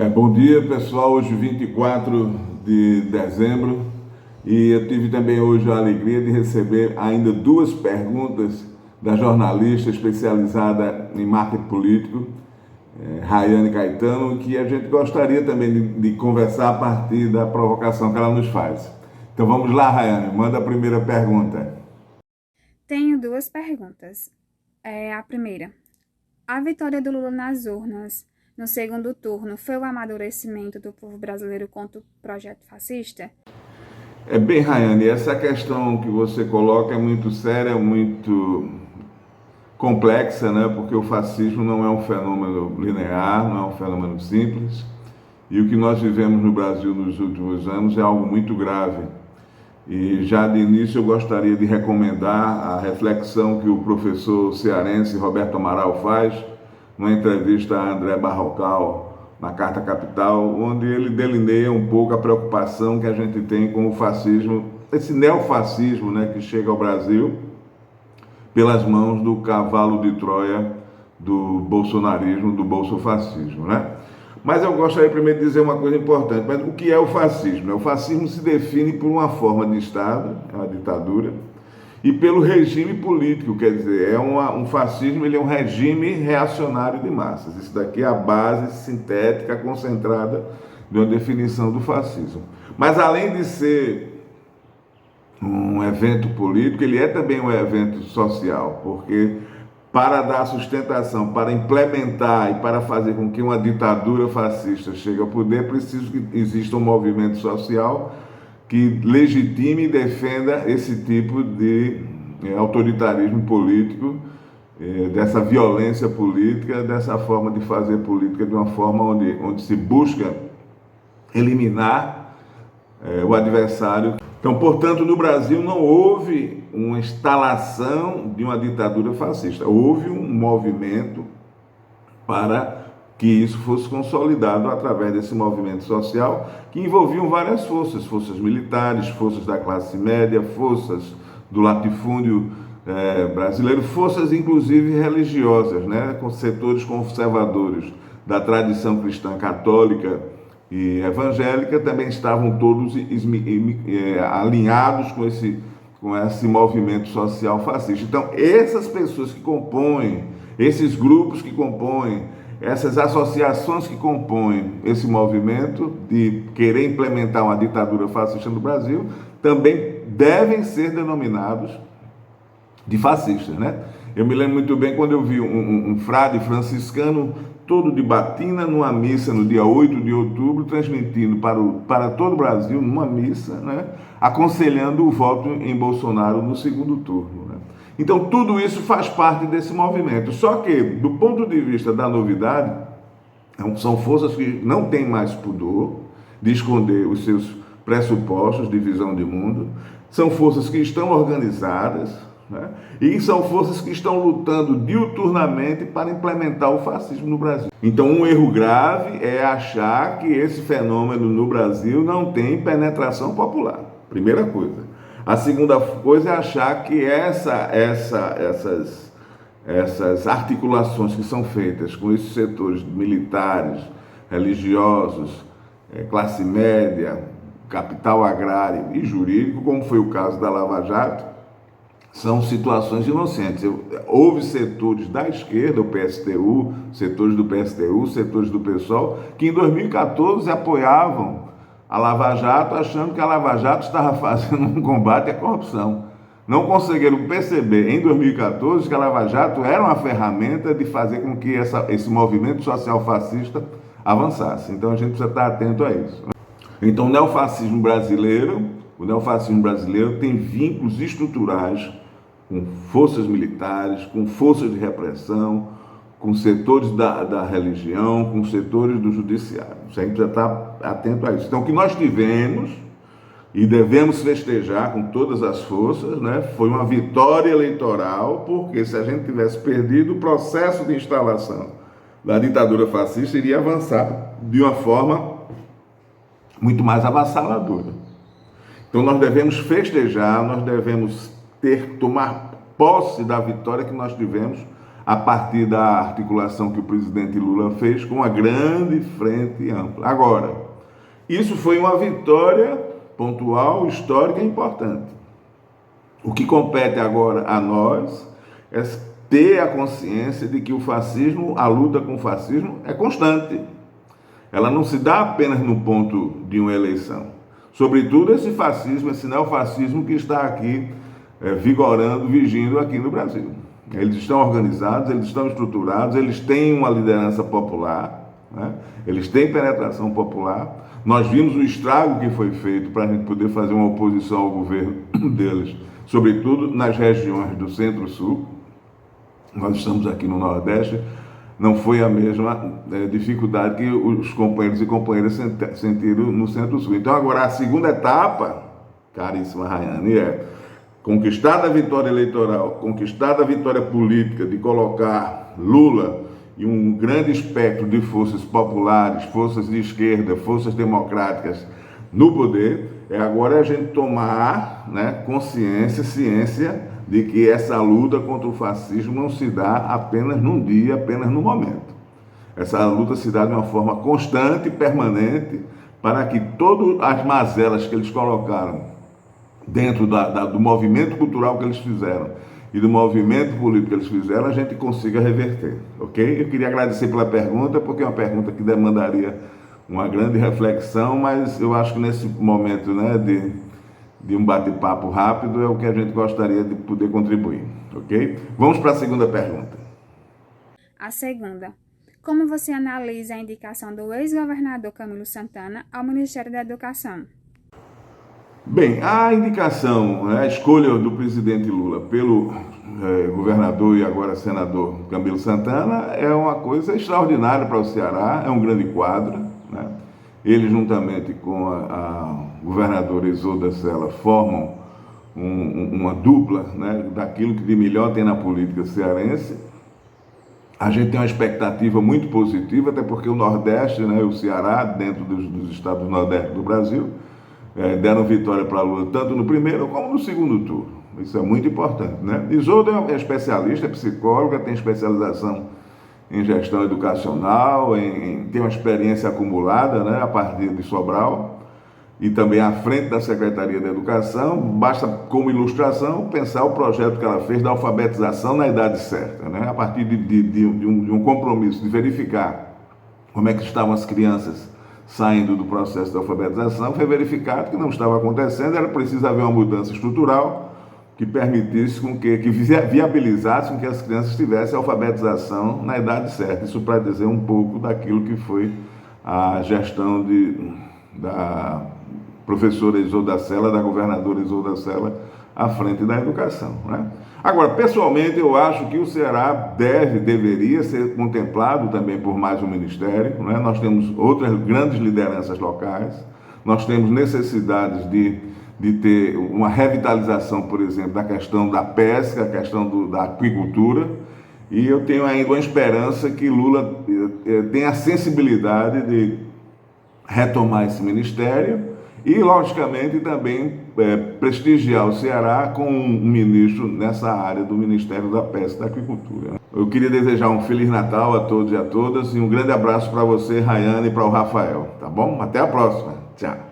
Bom dia, pessoal. Hoje, 24 de dezembro, e eu tive também hoje a alegria de receber ainda duas perguntas da jornalista especializada em marketing político, Rayane Caetano, que a gente gostaria também de conversar a partir da provocação que ela nos faz. Então vamos lá, Rayane, manda a primeira pergunta. Tenho duas perguntas. A primeira, a vitória do Lula nas urnas no segundo turno foi o amadurecimento do povo brasileiro contra o projeto fascista? Bem, Rayane, essa questão que você coloca é muito séria, muito complexa, né? Porque o fascismo não é um fenômeno linear, não é um fenômeno simples. E o que nós vivemos no Brasil nos últimos anos é algo muito grave. E já de início eu gostaria de recomendar a reflexão que o professor cearense Roberto Amaral faz numa entrevista a André Barrocal na Carta Capital, onde ele delineia um pouco a preocupação que a gente tem com o fascismo, esse neofascismo, né, que chega ao Brasil pelas mãos do cavalo de Troia do bolsonarismo, do bolsofascismo, né? Mas eu gostaria primeiro de dizer uma coisa importante. Mas o que é o fascismo? O fascismo se define por uma forma de Estado, é uma ditadura, e pelo regime político, quer dizer, um fascismo, ele é um regime reacionário de massas. Isso daqui é a base sintética, concentrada de uma definição do fascismo. Mas além de ser um evento político, ele é também um evento social, porque para dar sustentação, para implementar e para fazer com que uma ditadura fascista chegue ao poder, é preciso que exista um movimento social que legitime e defenda esse tipo de autoritarismo político, dessa violência política, dessa forma de fazer política, de uma forma onde se busca eliminar o adversário. Então, portanto, no Brasil não houve uma instalação de uma ditadura fascista. Houve um movimento para que isso fosse consolidado através desse movimento social que envolviam várias forças, forças militares, forças da classe média, forças do latifúndio brasileiro, forças inclusive religiosas, né, com setores conservadores da tradição cristã católica e evangélica também estavam todos alinhados com esse movimento social fascista. Então, essas pessoas que compõem, esses grupos que compõem, essas associações que compõem esse movimento de querer implementar uma ditadura fascista no Brasil, também devem ser denominados de fascistas, né? Eu me lembro muito bem quando eu vi um frade franciscano todo de batina numa missa no dia 8 de outubro, transmitindo para todo o Brasil, numa missa, né, aconselhando o voto em Bolsonaro no segundo turno. Né? Então, tudo isso faz parte desse movimento. Só que, do ponto de vista da novidade, são forças que não têm mais pudor de esconder os seus pressupostos de visão de mundo, são forças que estão organizadas, né? E são forças que estão lutando diuturnamente para implementar o fascismo no Brasil. Então, um erro grave é achar que esse fenômeno no Brasil não tem penetração popular. Primeira coisa. A segunda coisa é achar que essas articulações que são feitas com esses setores militares, religiosos, classe média, capital agrário e jurídico, como foi o caso da Lava Jato, são situações inocentes. Houve setores da esquerda, o PSTU, setores do PSTU, setores do PSOL, que em 2014 apoiavam a Lava Jato, achando que a Lava Jato estava fazendo um combate à corrupção. Não conseguiram perceber em 2014 que a Lava Jato era uma ferramenta de fazer com que esse movimento social fascista avançasse. Então a gente precisa estar atento a isso. Então o neofascismo brasileiro tem vínculos estruturais com forças militares, com forças de repressão, com setores da religião, com setores do judiciário. A gente precisa estar atento a isso. Então, o que nós tivemos e devemos festejar com todas as forças, né, foi uma vitória eleitoral, porque se a gente tivesse perdido, o processo de instalação da ditadura fascista iria avançar de uma forma muito mais avassaladora. Então nós devemos festejar, nós devemos tomar posse da vitória que nós tivemos a partir da articulação que o presidente Lula fez com uma grande frente ampla. Agora, isso foi uma vitória pontual, histórica e importante. O que compete agora a nós é ter a consciência de que o fascismo, a luta com o fascismo é constante. Ela não se dá apenas no ponto de uma eleição. Sobretudo esse fascismo, esse neofascismo que está aqui vigorando, vigindo aqui no Brasil. Eles estão organizados, eles estão estruturados, eles têm uma liderança popular, né? Eles têm penetração popular. Nós vimos o estrago que foi feito para a gente poder fazer uma oposição ao governo deles, sobretudo nas regiões do Centro-Sul. Nós estamos aqui no Nordeste, não foi a mesma dificuldade que os companheiros e companheiras sentiram no Centro-Sul. Então agora a segunda etapa, caríssima Rayane, é conquistada a vitória eleitoral, conquistada a vitória política de colocar Lula e um grande espectro de forças populares, forças de esquerda, forças democráticas no poder, agora a gente tomar, né, consciência, ciência de que essa luta contra o fascismo não se dá apenas num dia, apenas num momento. Essa luta se dá de uma forma constante e permanente para que todas as mazelas que eles colocaram dentro do movimento cultural que eles fizeram e do movimento político que eles fizeram, a gente consiga reverter, ok? Eu queria agradecer pela pergunta, porque é uma pergunta que demandaria uma grande reflexão, mas eu acho que nesse momento, né, de um bate-papo rápido é o que a gente gostaria de poder contribuir, ok? Vamos para a segunda pergunta. A segunda. Como você analisa a indicação do ex-governador Camilo Santana ao Ministério da Educação? Bem, a indicação, a escolha do presidente Lula pelo governador e agora senador Camilo Santana é uma coisa extraordinária para o Ceará, é um grande quadro, né? Ele, juntamente com a governadora Isolda Sela, formam uma dupla, né, daquilo que de melhor tem na política cearense. A gente tem uma expectativa muito positiva, até porque o Nordeste, né, o Ceará, dentro dos estados do Nordeste do Brasil, deram vitória para Lula tanto no primeiro como no segundo turno. Isso é muito importante, né? Isolda é especialista, é psicóloga, tem especialização em gestão educacional, tem uma experiência acumulada, né, a partir de Sobral e também à frente da Secretaria da Educação. Basta, como ilustração, pensar o projeto que ela fez da alfabetização na idade certa, né? A partir de um compromisso de verificar como é que estavam as crianças saindo do processo de alfabetização, foi verificado que não estava acontecendo, era preciso haver uma mudança estrutural que permitisse que viabilizasse com que as crianças tivessem alfabetização na idade certa. Isso para dizer um pouco daquilo que foi a gestão da professora Isolda Sela, da governadora Isolda Sela, à frente da educação, né? Agora, pessoalmente, eu acho que o Ceará deveria ser contemplado também por mais um ministério, né? Nós temos outras grandes lideranças locais, nós temos necessidades de ter uma revitalização, por exemplo, da questão da pesca, a questão da aquicultura, e eu tenho ainda uma esperança que Lula tenha a sensibilidade de retomar esse ministério e, logicamente, também prestigiar o Ceará com um ministro nessa área do Ministério da Pesca e da Aquicultura. Eu queria desejar um Feliz Natal a todos e a todas e um grande abraço para você, Rayane, e para o Rafael, tá bom? Até a próxima. Tchau.